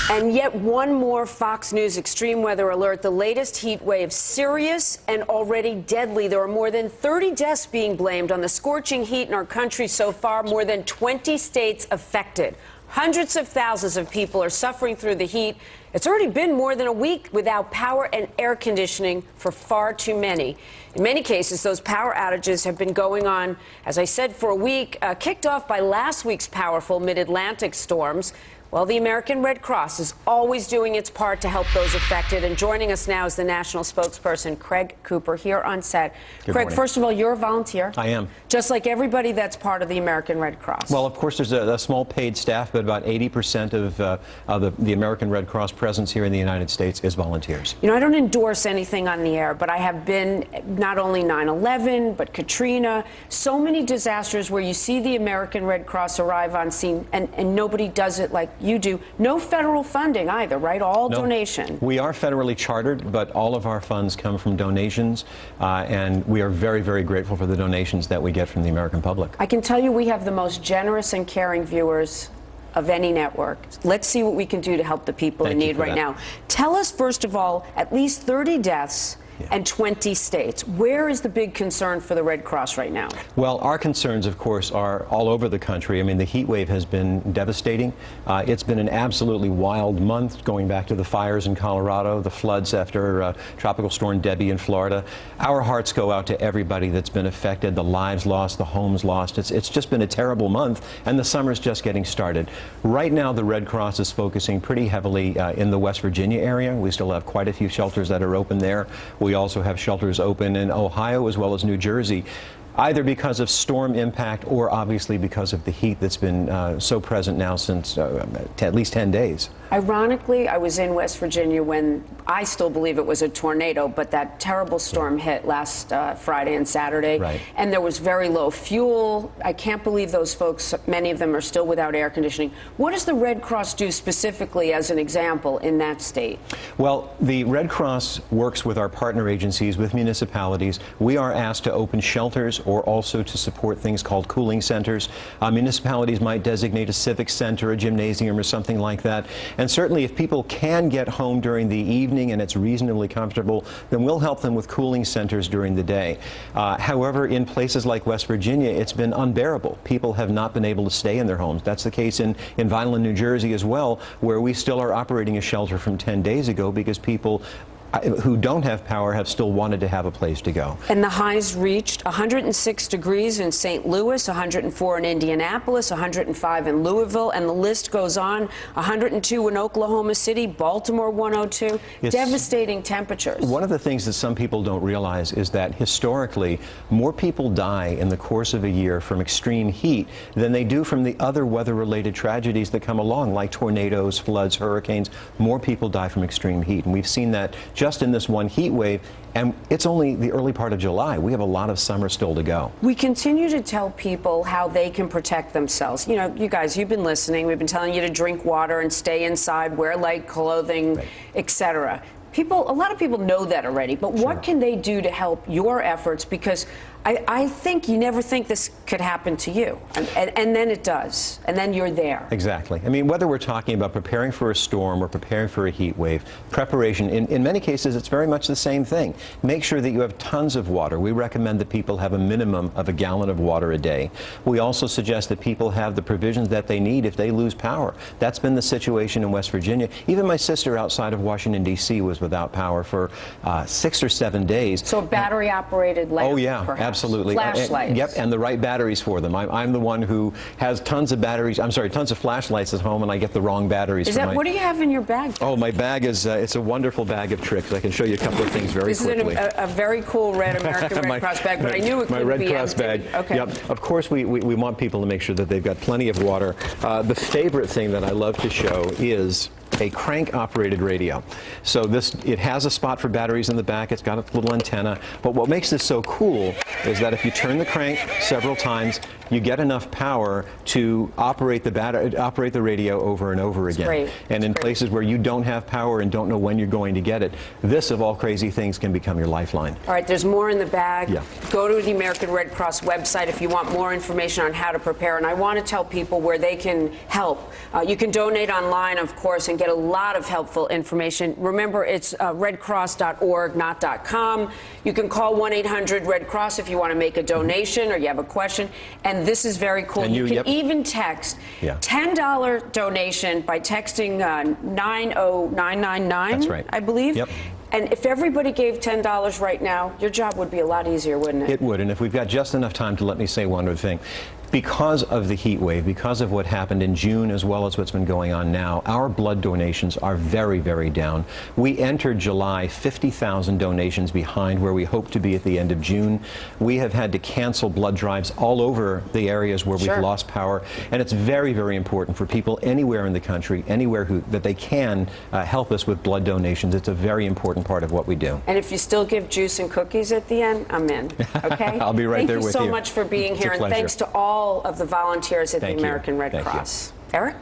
And yet one more Fox News extreme weather alert. The latest heat wave, serious and already deadly. There are more than 30 deaths being blamed on the scorching heat in our country so far. More than 20 states affected. Hundreds of thousands of people are suffering through the heat. It's already been more than a week without power and air conditioning for far too many. In many cases, those power outages have been going on, as I said, for a week, kicked off by last week's powerful mid-Atlantic storms. Well, the American Red Cross is always doing its part to help those affected. And joining us now is the national spokesperson, Craig Cooper, here on set. Good Craig, morning. first of all, you're a volunteer. I am. Just like everybody that's part of the American Red Cross. Well, of course, there's a small paid staff, but about 80% of the American Red Cross presence here in the United States is volunteers. You know, I don't endorse anything on the air, but I have been not only 9/11, but Katrina, so many disasters where you see the American Red Cross arrive on scene and nobody does it like you do. No federal funding either, right? All No. donation. We are federally chartered, but all of our funds come from donations, and we are very, very grateful for the donations that we get from the American public. I can tell you we have the most generous and caring viewers of any network. Let's see what we can do to help the people in Thank you need for right that. now. Tell us, first of all, at least 30 deaths and 20 states. Where is the big concern for the Red Cross right now? Well, our concerns, of course, are all over the country. I mean, the heat wave has been devastating. It's been an absolutely wild month, going back to the fires in Colorado, the floods after Tropical Storm Debbie in Florida. Our hearts go out to everybody that's been affected, the lives lost, the homes lost. It's just been a terrible month, and the summer's just getting started. Right now, the Red Cross is focusing pretty heavily in the West Virginia area. We still have quite a few shelters that are open there. We also have shelters open in Ohio as well as New Jersey, either because of storm impact or obviously because of the heat that's been so present now since at least 10 days. Ironically, I was in West Virginia when I still believe it was a tornado, but that terrible storm hit last Friday and Saturday. Right. And there was very low fuel. I can't believe those folks, many of them are still without air conditioning. What does the Red Cross do specifically, as an example, in that state? Well, the Red Cross works with our partner agencies, with municipalities. We are asked to open shelters or also to support things called cooling centers. Municipalities might designate a civic center, a gymnasium, or something like that. And certainly if people can get home during the evening and it's reasonably comfortable, then we'll help them with cooling centers during the day. However, in places like West Virginia, it's been unbearable. People have not been able to stay in their homes. That's the case in Vineland, New Jersey as well, where we still are operating a shelter from 10 days ago because people who don't have power have still wanted to have a place to go. And the highs reached 106 degrees in St. Louis, 104 in Indianapolis, 105 in Louisville, and the list goes on. 102 in Oklahoma City, Baltimore 102. Devastating temperatures. One of the things that some people don't realize is that historically, more people die in the course of a year from extreme heat than they do from the other weather-related tragedies that come along, like tornadoes, floods, hurricanes. More people die from extreme heat, and we've seen that just in this one heat wave, and it's only the early part of July. We have a lot of summer still to go. We continue to tell people how they can protect themselves. You know, you guys, you've been listening. We've been telling you to drink water and stay inside, wear light clothing, right, etc. A lot of people know that already, but what can they do to help your efforts? Because I think you never think this could happen to you, and then it does, and then you're there. Exactly. I mean, whether we're talking about preparing for a storm or preparing for a heat wave, preparation, in many cases, it's very much the same thing. Make sure that you have tons of water. We recommend that people have a minimum of a gallon of water a day. We also suggest that people have the provisions that they need if they lose power. That's been the situation in West Virginia. Even my sister outside of Washington, D.C. was without power for 6 or 7 days. So a battery-operated lamp, oh, yeah, perhaps. Absolutely. Flashlights. Yep, and the right batteries for them. I'm the one who has tons of batteries. I'm sorry, tons of flashlights at home, and I get the wrong batteries. What do you have in your bag? Oh, my bag is it's a wonderful bag of tricks. I can show you a couple of things very quickly. This is a very cool red American Red Cross bag, but I knew it could be my Red Cross empty. bag. Okay. Yep. Of course, we want people to make sure that they've got plenty of water. The favorite thing that I love to show is a crank-operated radio. So it has a spot for batteries in the back. It's got a little antenna. But what makes this so cool is that if you turn the crank several times, you get enough power to operate the radio over and over again. Great. And in places where you don't have power and don't know when you're going to get it, this, of all crazy things, can become your lifeline. All right, there's more in the bag. Yeah. Go to the American Red Cross website if you want more information on how to prepare. And I want to tell people where they can help. You can donate online, of course, and get a lot of helpful information. Remember, it's redcross.org, not .com. You can call 1-800-RED-CROSS if you want to make a donation or you have a question. And this is very cool. And you can even text $10 donation by texting 90999. That's right. I believe. Yep. And if everybody gave $10 right now, your job would be a lot easier, wouldn't it? It would. And if we've got just enough time to let me say one other thing. Because of the heat wave, because of what happened in June as well as what's been going on now, our blood donations are very, very down. We entered July 50,000 donations behind where we hope to be at the end of June. We have had to cancel blood drives all over the areas where we've lost power. And it's very, very important for people anywhere in the country, anywhere that they can help us with blood donations. It's a very important part of what we do. And if you still give juice and cookies at the end, I'm in. Okay? I'll be right there with you. Thank you so much for being here. And thanks to all of the volunteers at the American Red Cross. Eric?